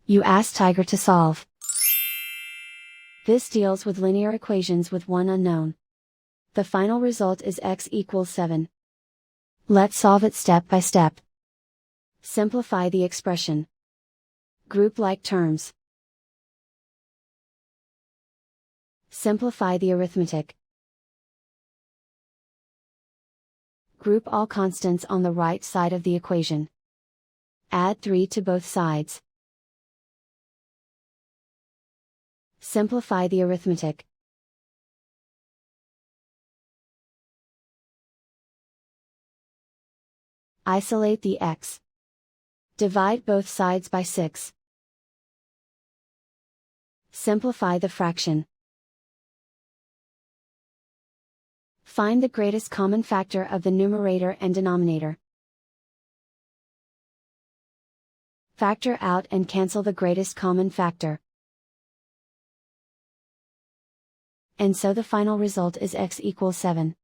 You ask Tiger to solve. This deals with linear equations with one unknown. The final result is x equals 7. Let's solve it step by step. Simplify the expression. Group like terms. Simplify the arithmetic. Group all constants on the right side of the equation. Add 3 to both sides. Simplify the arithmetic. Isolate the x. Divide both sides by 6. Simplify the fraction. Find the greatest common factor of the numerator and denominator. Factor out and cancel the greatest common factor. And so the final result is x equals 7.